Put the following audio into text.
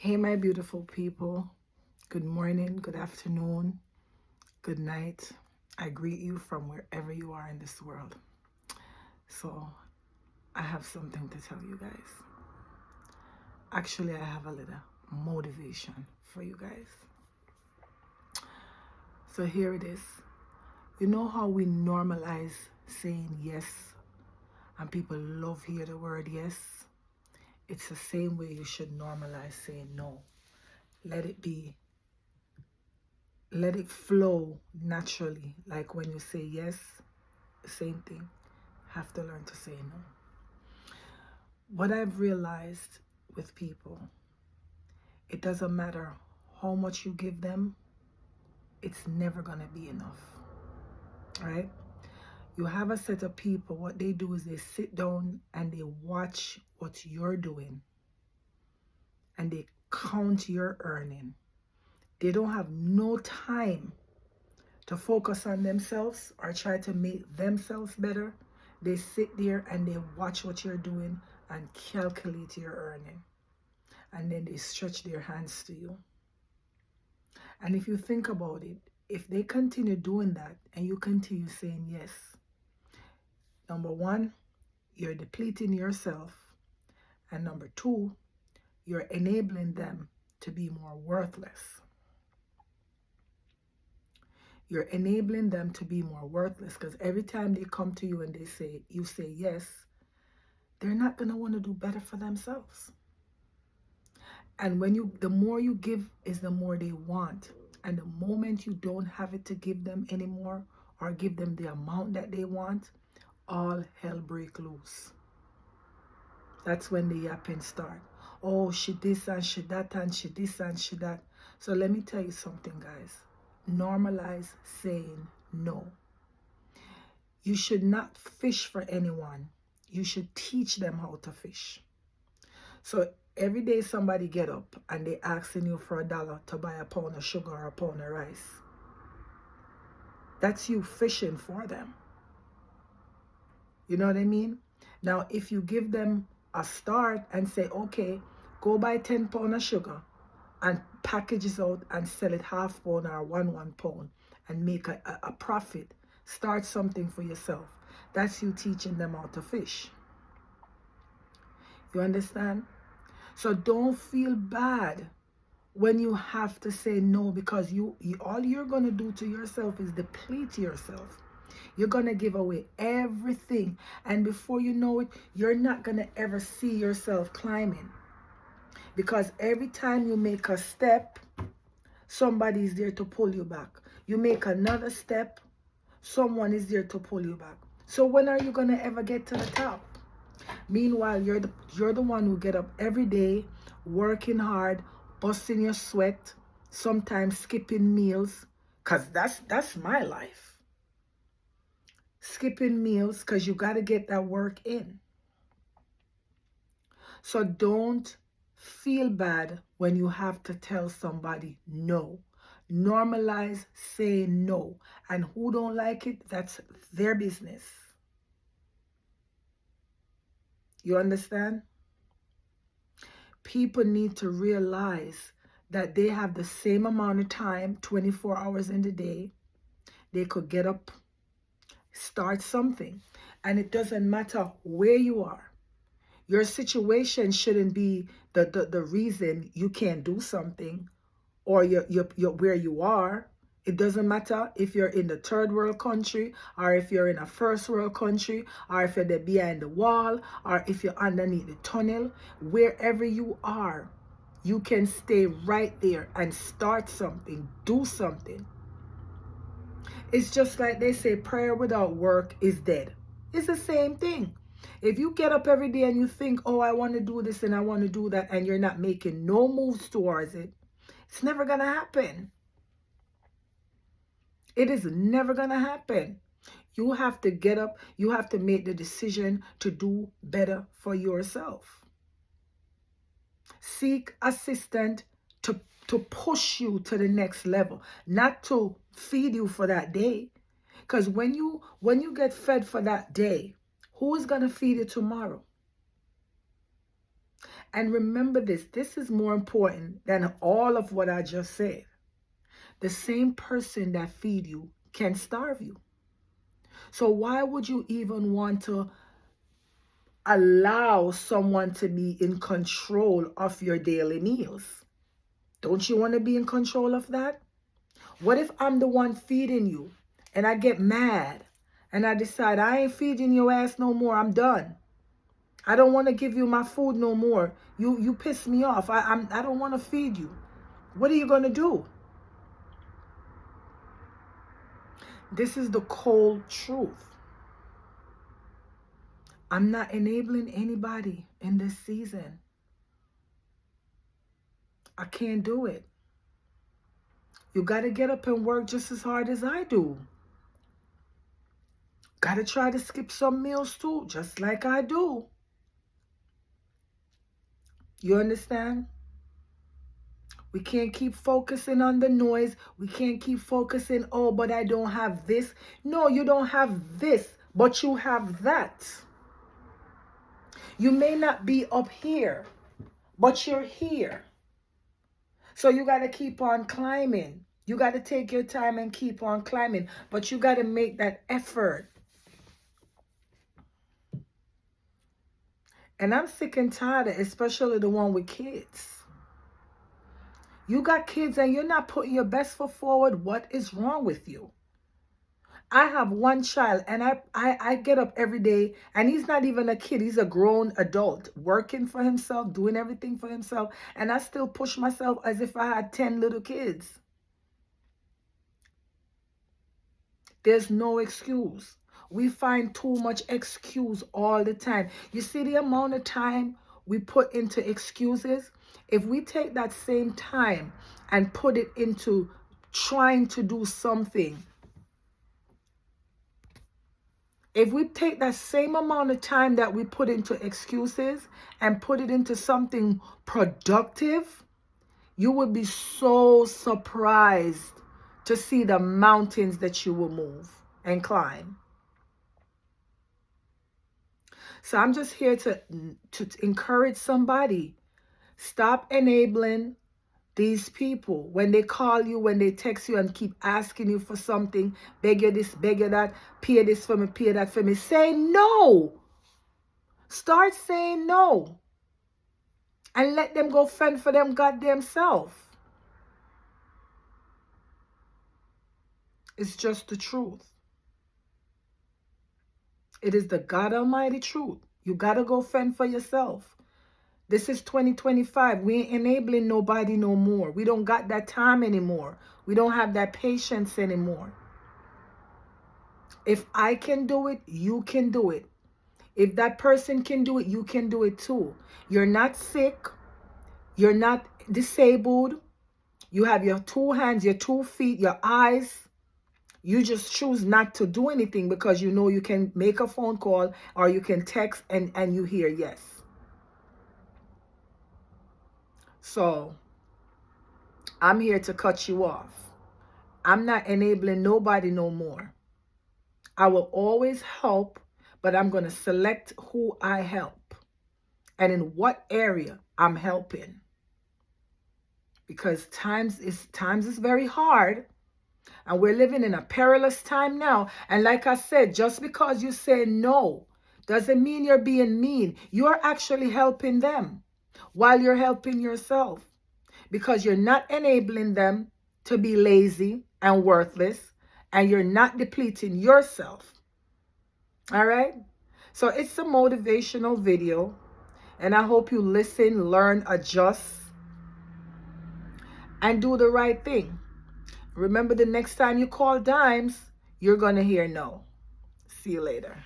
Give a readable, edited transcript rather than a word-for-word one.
Hey, my beautiful people. Good morning, good afternoon, good night. I greet you from wherever you are in this world. So, I have something to tell you guys. Actually, I have a little motivation for you guys. So, here it is. You know how we normalize saying yes, and people love hear the word yes? It's the same way you should normalize saying no. Let it be let it flow naturally. Like when you say yes, same thing. Have to learn to say no. What I've realized with people, it doesn't matter how much you give them, it's never going to be enough. Right? You have a set of people, what they do is they sit down and they watch what you're doing and they count your earning. They don't have no time to focus on themselves or try to make themselves better. They sit there and they watch what you're doing and calculate your earning. And then they stretch their hands to you. And if you think about it, if they continue doing that and you continue saying yes, number one, you're depleting yourself. And number two, you're enabling them to be more worthless. You're enabling them to be more worthless because every time they come to you and you say yes, they're not going to want to do better for themselves. And the more you give is the more they want. And the moment you don't have it to give them anymore or give them the amount that they want, all hell break loose. That's when the yapping start. Oh, she this and she that and she this and she that. So let me tell you something, guys. Normalize saying no. You should not fish for anyone. You should teach them how to fish. So every day somebody get up and they asking you for $1 to buy a pound of sugar or a pound of rice. That's you fishing for them. You know what I mean? Now, if you give them a start and say, okay, go buy 10 pounds of sugar and package it out and sell it half pound or one pound and make a profit, start something for yourself. That's you teaching them how to fish. You understand? So don't feel bad when you have to say no, because all you're going to do to yourself is deplete yourself. You're going to give away everything. And before you know it, you're not going to ever see yourself climbing. Because every time you make a step, somebody is there to pull you back. You make another step, someone is there to pull you back. So when are you going to ever get to the top? Meanwhile, you're the one who get up every day, working hard, busting your sweat, sometimes skipping meals, because that's my life. Skipping meals because you got to get that work in. So don't feel bad when you have to tell somebody no. Normalize saying no. And who don't like it, that's their business. You understand? People need to realize that they have the same amount of time, 24 hours in the day. They could get up, start something. And it doesn't matter where you are. Your situation shouldn't be the reason you can't do something or you're where you are. It doesn't matter if you're in the third world country or if you're in a first world country or if you're behind the wall or if you're underneath the tunnel. Wherever you are, you can stay right there and start something, do something. It's just like they say prayer without work is dead. It's the same thing. If you get up every day and you think, oh, I want to do this and I want to do that, and you're not making no moves towards it, it's never going to happen. It is never going to happen. You have to get up. You have to make the decision to do better for yourself. Seek assistance to push you to the next level, not to feed you for that day. Because when you get fed for that day, who is going to feed you tomorrow? And remember this is more important than all of what I just said. The same person that feed you can starve you. So why would you even want to allow someone to be in control of your daily meals? Don't you want to be in control of that? What if I'm the one feeding you and I get mad and I decide I ain't feeding your ass no more, I'm done. I don't want to give you my food no more. You piss me off. I don't want to feed you. What are you going to do? This is the cold truth. I'm not enabling anybody in this season. I can't do it. You got to get up and work just as hard as I do. Got to try to skip some meals too, just like I do. You understand? We can't keep focusing on the noise. We can't keep focusing, oh, but I don't have this. No, you don't have this, but you have that. You may not be up here, but you're here. So you got to keep on climbing. You got to take your time and keep on climbing, but you got to make that effort. And I'm sick and tired, especially the one with kids. You got kids and you're not putting your best foot forward. What is wrong with you? I have one child and I get up every day and he's not even a kid. He's a grown adult working for himself, doing everything for himself. And I still push myself as if I had 10 little kids. There's no excuse. We find too much excuse all the time. You see the amount of time we put into excuses? If we take that same time and put it into trying to do something, if we take that same amount of time that we put into excuses and put it into something productive, you would be so surprised to see the mountains that you will move and climb. So I'm just here to encourage somebody. Stop enabling these people. When they call you, when they text you and keep asking you for something, beg you this, beg you that, pay this for me, pay that for me. Say no. Start saying no. And let them go fend for them goddamn self. It's just the truth. It is the God Almighty truth. You got to go fend for yourself. This is 2025. We ain't enabling nobody no more. We don't got that time anymore. We don't have that patience anymore. If I can do it, you can do it. If that person can do it, you can do it too. You're not sick. You're not disabled. You have your 2 hands, your 2 feet, your eyes. You just choose not to do anything because you know you can make a phone call or you can text and you hear yes. So I'm here to cut you off. I'm not enabling nobody no more. I will always help, but I'm going to select who I help and in what area I'm helping. Because times is very hard. And we're living in a perilous time now. And like I said, just because you say no doesn't mean you're being mean. You're actually helping them while you're helping yourself. Because you're not enabling them to be lazy and worthless. And you're not depleting yourself. All right? So it's a motivational video. And I hope you listen, learn, adjust, and do the right thing. Remember, the next time you call dimes, you're going to hear no. See you later.